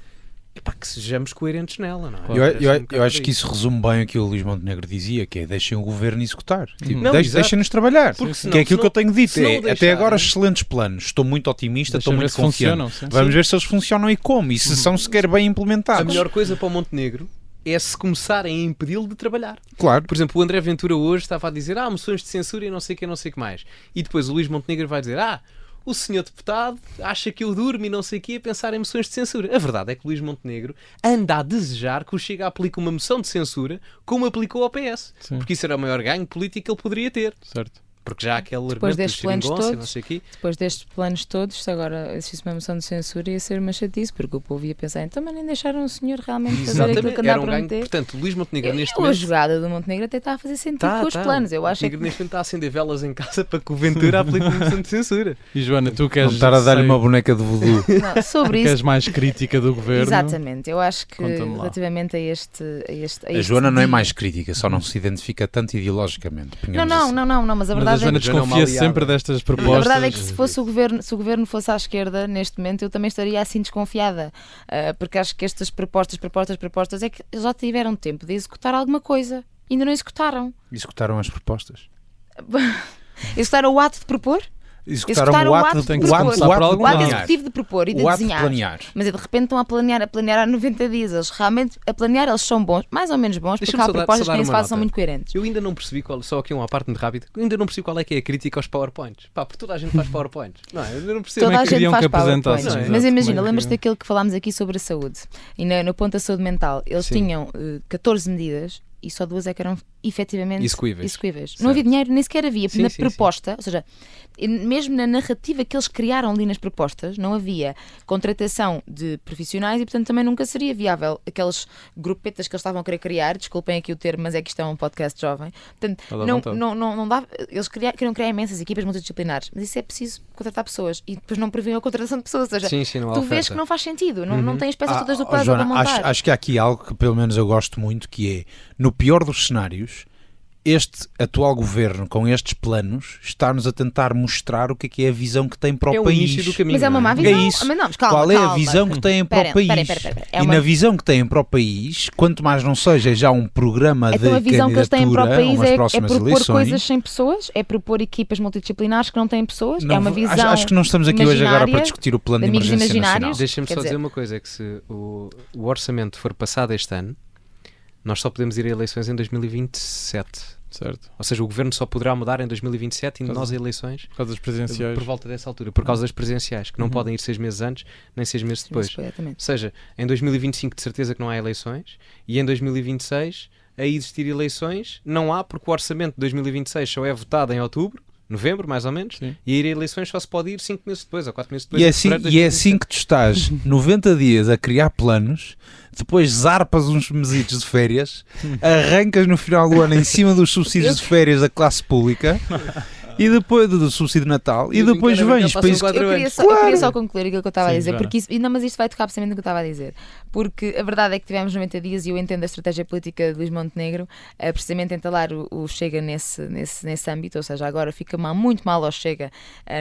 Speaker 2: que sejamos coerentes nela, não é?
Speaker 3: Eu acho que isso resume bem o que o Luís Montenegro dizia, que é deixem o governo executar. Tipo, deixem-nos trabalhar. Senão, que é aquilo que eu tenho dito. Até agora, excelentes planos. Estou muito otimista, estou muito confiante. Vamos ver se eles funcionam e como. E se são sequer bem implementados.
Speaker 2: A melhor coisa para o Montenegro é se começarem a impedi-lo de trabalhar.
Speaker 3: Claro.
Speaker 2: Por exemplo, o André Ventura hoje estava a dizer moções de censura e não sei o que mais. E depois o Luís Montenegro vai dizer o senhor deputado acha que eu durmo e não sei o que a pensar em moções de censura. A verdade é que o Luís Montenegro anda a desejar que o Chega aplique uma moção de censura como aplicou ao PS.
Speaker 1: Sim.
Speaker 2: Porque isso era o maior ganho político que ele poderia ter.
Speaker 1: Certo.
Speaker 2: Porque já há aquele
Speaker 4: Depois
Speaker 2: argumento
Speaker 4: destes planos
Speaker 2: geringonça, não
Speaker 4: todos,
Speaker 2: sei o quê.
Speaker 4: depois destes planos todos, se agora existisse uma moção de censura, ia ser uma chatice, porque o povo ia pensar, então, mas nem deixaram o senhor realmente fazer aquilo que andava a prometer.
Speaker 2: Portanto, o Luís Montenegro neste
Speaker 4: A
Speaker 2: momento...
Speaker 4: jogada do Montenegro até está a fazer sentido com os planos. Eu acho
Speaker 2: o Montenegro neste momento está a acender velas em casa para que o Ventura aplique uma moção de censura.
Speaker 1: E Joana, tu queres...
Speaker 3: Não estar a dar-lhe uma boneca de voodoo.
Speaker 4: Não, sobre
Speaker 1: Tu
Speaker 4: isso...
Speaker 1: és mais crítica do governo.
Speaker 4: Exatamente. Eu acho que
Speaker 1: Conta-me lá.
Speaker 4: relativamente a este
Speaker 3: A Joana não é
Speaker 4: dia-
Speaker 3: mais crítica, só não se identifica tanto ideologicamente.
Speaker 4: Não,
Speaker 3: assim.
Speaker 4: mas a
Speaker 1: Mas a
Speaker 4: verdade
Speaker 1: Joana
Speaker 4: é que...
Speaker 1: desconfia sempre destas
Speaker 4: A
Speaker 1: propostas.
Speaker 4: verdade é que se fosse o governo fosse à esquerda, neste momento, eu também estaria assim desconfiada. Porque acho que estas propostas é que já tiveram tempo de executar alguma coisa. Ainda não executaram.
Speaker 3: Executaram as propostas.
Speaker 4: Executaram o ato de propor?
Speaker 3: Executaram o ato
Speaker 1: tem que
Speaker 3: de
Speaker 1: começar por algum
Speaker 4: O ato
Speaker 1: lado.
Speaker 4: executivo de propor e de
Speaker 3: O ato de
Speaker 4: desenhar.
Speaker 3: planear.
Speaker 4: Mas de repente estão a planear há 90 dias. Eles realmente, a planear, eles são bons, mais ou menos bons, porque
Speaker 2: Deixa-me
Speaker 4: há
Speaker 2: só dar
Speaker 4: propostas que nem se
Speaker 2: uma
Speaker 4: fazem, são
Speaker 2: nota.
Speaker 4: muito coerentes.
Speaker 2: Eu ainda não percebi só aqui uma parte muito rápida, eu ainda não percebi qual é que é a crítica aos PowerPoints. Porque toda a gente faz PowerPoints. Não, eu ainda não percebo.
Speaker 4: Toda a
Speaker 1: Também
Speaker 4: gente
Speaker 1: queriam
Speaker 4: faz
Speaker 1: que apresentassem,
Speaker 4: PowerPoint.
Speaker 1: exato,
Speaker 4: Mas imagina,
Speaker 1: também
Speaker 4: lembras-te
Speaker 1: queriam.
Speaker 4: daquilo que falámos aqui sobre a saúde e no ponto da saúde mental. Eles
Speaker 2: Sim.
Speaker 4: tinham 14 medidas e só 2 é que eram efetivamente
Speaker 2: Execuíveis.
Speaker 4: Não havia dinheiro, nem sequer havia.
Speaker 2: Sim,
Speaker 4: na
Speaker 2: sim,
Speaker 4: proposta, ou seja, mesmo na narrativa que eles criaram ali nas propostas, não havia contratação de profissionais e, portanto, também nunca seria viável aqueles grupetas que eles estavam a querer criar. Desculpem aqui o termo, mas é que isto é um podcast jovem. Portanto,
Speaker 1: Pode à
Speaker 4: não
Speaker 1: vontade.
Speaker 4: dava. Eles queriam criar imensas equipas multidisciplinares, mas isso é preciso contratar pessoas e depois não previam a contratação de pessoas. Ou seja,
Speaker 2: Sim, não há
Speaker 4: tu vês
Speaker 2: oferta.
Speaker 4: que não faz sentido, não tem as peças todas do
Speaker 3: Oh,
Speaker 4: puzzle
Speaker 3: Joana,
Speaker 4: para montar.
Speaker 3: acho que há aqui algo que pelo menos eu gosto muito, que é, no pior dos cenários, este atual governo, com estes planos, está-nos a tentar mostrar o que é a visão que tem para o
Speaker 2: É o
Speaker 3: país.
Speaker 2: início do caminho.
Speaker 4: Mas é uma má
Speaker 2: não
Speaker 4: visão.
Speaker 3: É isso.
Speaker 4: Mas não, mas calma,
Speaker 3: Qual é a
Speaker 4: calma.
Speaker 3: visão que têm para o país?
Speaker 4: Espera. É
Speaker 3: E
Speaker 4: uma-
Speaker 3: na visão que têm para o país, quanto mais não seja já um programa
Speaker 4: Então a
Speaker 3: de
Speaker 4: visão que eles têm para o
Speaker 3: candidatura a
Speaker 4: país
Speaker 3: umas
Speaker 4: é
Speaker 3: próximas
Speaker 4: propor
Speaker 3: eleições.
Speaker 4: coisas sem pessoas, é propor equipas multidisciplinares que não têm pessoas,
Speaker 3: Não,
Speaker 4: é uma visão
Speaker 3: acho que não estamos aqui hoje agora para
Speaker 4: imaginária
Speaker 3: discutir o plano de
Speaker 4: de amigos
Speaker 3: emergência
Speaker 4: imaginários.
Speaker 3: nacional.
Speaker 2: Deixa-me
Speaker 4: Quer
Speaker 2: só dizer
Speaker 4: dizer-
Speaker 2: uma coisa, é que se o orçamento for passado este ano, nós só podemos ir a eleições em 2027.
Speaker 1: Certo.
Speaker 2: Ou seja, o governo só poderá mudar em 2027 e
Speaker 1: Por causa-
Speaker 2: nós a eleições
Speaker 1: Por causa das presidenciais.
Speaker 2: por volta dessa altura, por causa das presidenciais, que não podem ir 6 meses antes, nem 6 meses depois.
Speaker 4: Exatamente.
Speaker 2: Ou seja, em 2025 de certeza que não há eleições e em 2026 a existir eleições não há, porque o orçamento de 2026 só é votado em outubro, novembro mais ou menos,
Speaker 1: Sim.
Speaker 2: e a ir a eleições só se pode ir 5 meses depois ou 4 meses depois.
Speaker 3: E é
Speaker 2: em
Speaker 3: assim,
Speaker 2: fevereiro de
Speaker 3: e é assim
Speaker 2: 2027.
Speaker 3: que tu estás 90 dias a criar planos, depois zarpas uns mesitos de férias, arrancas no final do ano em cima dos subsídios de férias da classe pública e depois do subsídio de Natal e
Speaker 2: Eu
Speaker 3: depois
Speaker 2: brincar,
Speaker 3: vens
Speaker 2: passam
Speaker 3: para isso.
Speaker 2: 4
Speaker 4: Eu queria,
Speaker 2: anos.
Speaker 4: só, eu queria só concluir aquilo que eu estava a
Speaker 1: Sim,
Speaker 4: dizer,
Speaker 1: Joana.
Speaker 4: porque isso, não, mas isto vai tocar precisamente no que eu estava a dizer, porque a verdade é que tivemos 90 dias e eu entendo a estratégia política de Luís Montenegro precisamente entalar o Chega nesse âmbito, ou seja, agora fica muito mal ao Chega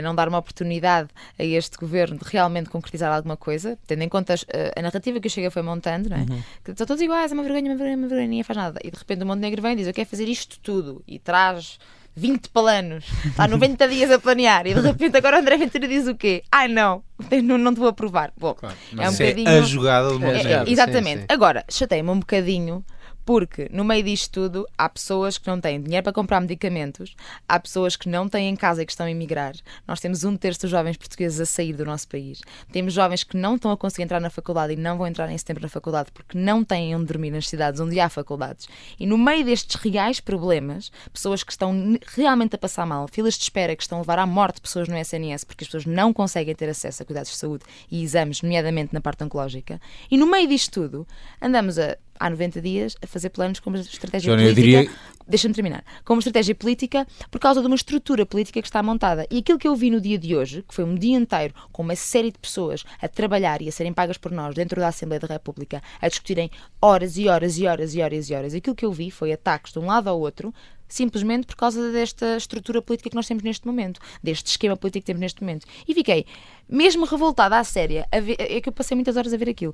Speaker 4: não dar uma oportunidade a este governo de realmente concretizar alguma coisa, tendo em conta a narrativa que o Chega foi montando, não é? Que estão todos iguais, é uma vergonha, ninguém faz nada, e de repente o Montenegro vem e diz, eu quero fazer isto tudo, e traz 20 planos, está 90 dias a planear e de repente agora o André Ventura diz o quê? Ai não te vou aprovar. Bom, é um
Speaker 3: Isso é
Speaker 4: bocadinho...
Speaker 3: a jogada do
Speaker 2: É,
Speaker 3: Montenegro.
Speaker 2: sim,
Speaker 4: exatamente.
Speaker 2: sim.
Speaker 4: Agora, chateia-me um bocadinho porque no meio disto tudo há pessoas que não têm dinheiro para comprar medicamentos, há pessoas que não têm em casa e que estão a emigrar. Nós temos 1/3 dos jovens portugueses a sair do nosso país. Temos jovens que não estão a conseguir entrar na faculdade e não vão entrar em setembro na faculdade porque não têm onde dormir nas cidades onde há faculdades. E no meio destes reais problemas, pessoas que estão realmente a passar mal, filas de espera que estão a levar à morte pessoas no SNS porque as pessoas não conseguem ter acesso a cuidados de saúde e exames, nomeadamente na parte oncológica. E no meio disto tudo, andamos há 90 dias a fazer planos como estratégia
Speaker 3: Joana, eu
Speaker 4: política.
Speaker 3: diria-
Speaker 4: Deixa-me terminar. Como estratégia política, por causa de uma estrutura política que está montada. E aquilo que eu vi no dia de hoje, que foi um dia inteiro com uma série de pessoas a trabalhar e a serem pagas por nós dentro da Assembleia da República, a discutirem horas e horas e horas e horas e horas, aquilo que eu vi foi ataques de um lado ao outro, simplesmente por causa desta estrutura política que nós temos neste momento, deste esquema político que temos neste momento. E fiquei mesmo revoltada à séria, é que eu passei muitas horas a ver aquilo.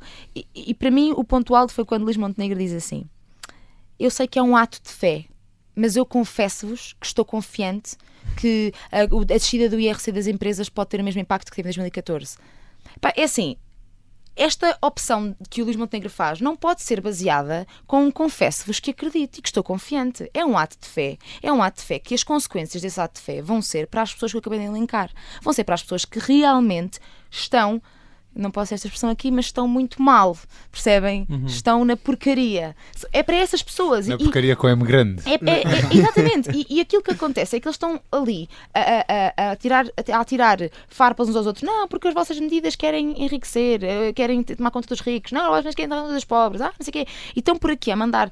Speaker 4: E para mim o ponto alto foi quando Luís Montenegro diz assim: eu sei que é um ato de fé, mas eu confesso-vos que estou confiante que a descida do IRC das empresas pode ter o mesmo impacto que teve em 2014. Pá, é assim, esta opção que o Luís Montenegro faz não pode ser baseada com um confesso-vos que acredito e que estou confiante. É um ato de fé. É um ato de fé que as consequências desse ato de fé vão ser para as pessoas que eu acabei de elencar. Vão ser para as pessoas que realmente estão, não posso ter esta expressão aqui, mas estão muito mal, percebem? Estão na porcaria. É para essas pessoas.
Speaker 3: Na porcaria com M grande.
Speaker 4: Exatamente. E aquilo que acontece é que eles estão ali a tirar farpas uns aos outros. Não, porque as vossas medidas querem enriquecer, querem tomar conta dos ricos. Não, as querem tomar conta dos pobres. Não sei o quê. E estão por aqui a mandar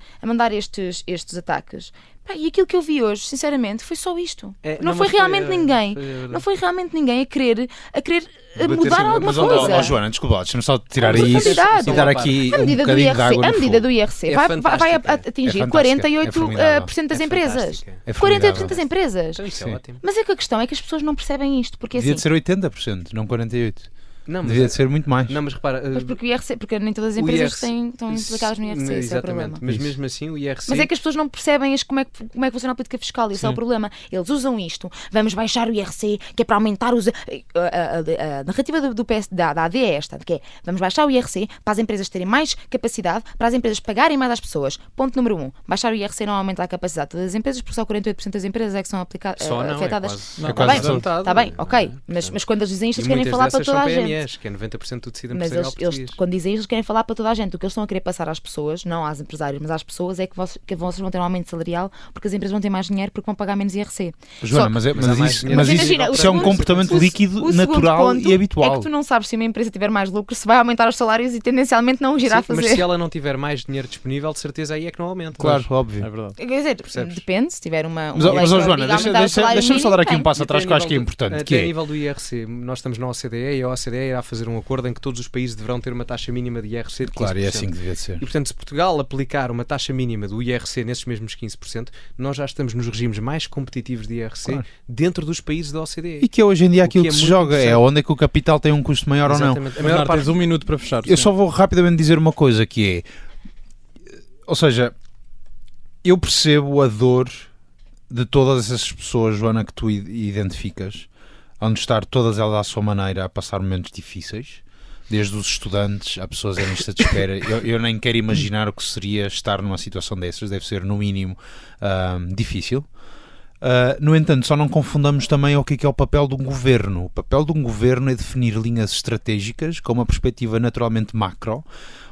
Speaker 4: estes ataques. E aquilo que eu vi hoje, sinceramente, foi só isto. Não foi realmente ninguém a querer mudar alguma coisa.
Speaker 3: Joana, desculpa, deixa-me só tirar isso e dar aqui um bocadinho de água no fogo.
Speaker 4: A medida do IRC vai atingir 48% das empresas. 48% das empresas. Mas é que a questão é que as pessoas não percebem isto. Porque,
Speaker 3: devia de ser 80%, não 48%. Devia de ser muito mais.
Speaker 2: Não, mas repara...
Speaker 4: porque o IRC, porque nem todas as empresas estão implicadas no IRC, esse é o problema.
Speaker 2: Mas mesmo assim o IRC...
Speaker 4: Mas é que as pessoas não percebem como é que funciona a política fiscal, esse é o problema. Eles usam isto, vamos baixar o IRC, que é para aumentar os... A narrativa do PS, da AD é esta, que é, vamos baixar o IRC para as empresas terem mais capacidade, para as empresas pagarem mais às pessoas. Ponto número 1. Baixar o IRC não aumenta a capacidade de todas as empresas, porque só 48% das empresas é que são afetadas. Está bem, ok. Mas quando eles dizem isto, eles querem falar para toda a gente.
Speaker 2: Que é 90% do tecido
Speaker 4: empresarial português. Quando dizem isso, eles querem falar para toda a gente. O que eles estão a querer passar às pessoas, não às empresários, mas às pessoas, é que vocês vão ter um aumento salarial porque as empresas vão ter mais dinheiro porque vão pagar menos IRC.
Speaker 3: Joana, mas isso é um comportamento líquido, natural e habitual.
Speaker 4: É que tu não sabes se uma empresa tiver mais lucro, se vai aumentar os salários e tendencialmente não irá fazer.
Speaker 2: Mas se ela não tiver mais dinheiro disponível, de certeza aí é que não aumenta.
Speaker 3: Claro, óbvio.
Speaker 1: É verdade.
Speaker 4: Quer dizer, depende, se tiver uma
Speaker 3: mas Joana, deixa-me só dar aqui um passo atrás que eu acho que é importante.
Speaker 2: Até a nível do IRC, nós estamos na OCDE e a OCDE irá fazer um acordo em que todos os países deverão ter uma taxa mínima de IRC de 15%.
Speaker 3: Claro, é assim que devia ser.
Speaker 2: E, portanto, se Portugal aplicar uma taxa mínima do IRC nesses mesmos 15%, nós já estamos nos regimes mais competitivos de IRC dentro dos países da OCDE.
Speaker 3: E que hoje em dia aquilo que se joga é onde é que o capital tem um custo maior ou não.
Speaker 1: A maior parte... Tens um minuto para fechar.
Speaker 3: Eu só vou rapidamente dizer uma coisa, que é... Ou seja, eu percebo a dor de todas essas pessoas, Joana, que tu identificas, onde estar todas elas à sua maneira a passar momentos difíceis, desde os estudantes a pessoas em lista de espera. Eu nem quero imaginar o que seria estar numa situação dessas, deve ser no mínimo difícil. No entanto, só não confundamos também o que é o papel de um governo. O papel de um governo é definir linhas estratégicas com uma perspectiva naturalmente macro,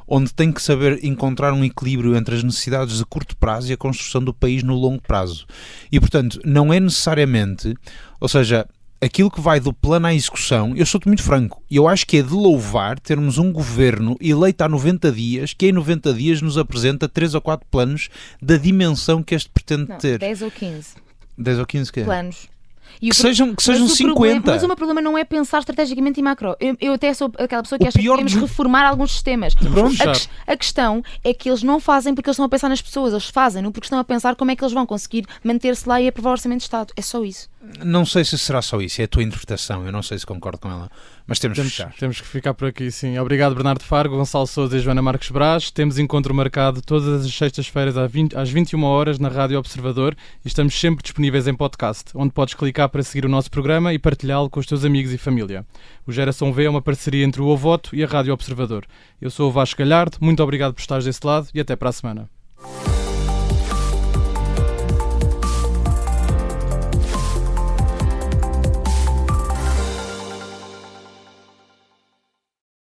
Speaker 3: onde tem que saber encontrar um equilíbrio entre as necessidades de curto prazo e a construção do país no longo prazo. E, portanto, não é necessariamente, ou seja, aquilo que vai do plano à execução, eu sou-te muito franco, eu acho que é de louvar termos um governo eleito há 90 dias, que em 90 dias nos apresenta 3 ou 4 planos da dimensão que este pretende ter.
Speaker 4: 10 ou 15.
Speaker 3: 10 ou 15 quê?
Speaker 4: Planos.
Speaker 3: Que sejam 50.
Speaker 4: Mas o meu problema não é pensar estrategicamente em macro. Eu até sou aquela pessoa que acha que devemos reformar alguns sistemas. A questão é que eles não fazem porque eles estão a pensar nas pessoas. Eles fazem-no porque estão a pensar como é que eles vão conseguir manter-se lá e aprovar o orçamento de Estado. É só isso.
Speaker 3: Não sei se será só isso. É a tua interpretação. Eu não sei se concordo com ela. Mas temos que fechar.
Speaker 1: Temos que ficar por aqui, sim. Obrigado, Bernardo Faro, Gonçalo Sousa e Joana Marques Braz. Temos encontro marcado todas as sextas-feiras às 21 horas na Rádio Observador e estamos sempre disponíveis em podcast, onde podes clicar para seguir o nosso programa e partilhá-lo com os teus amigos e família. O Geração V é uma parceria entre o O Voto e a Rádio Observador. Eu sou o Vasco Galhardo, muito obrigado por estares desse lado e até para a semana.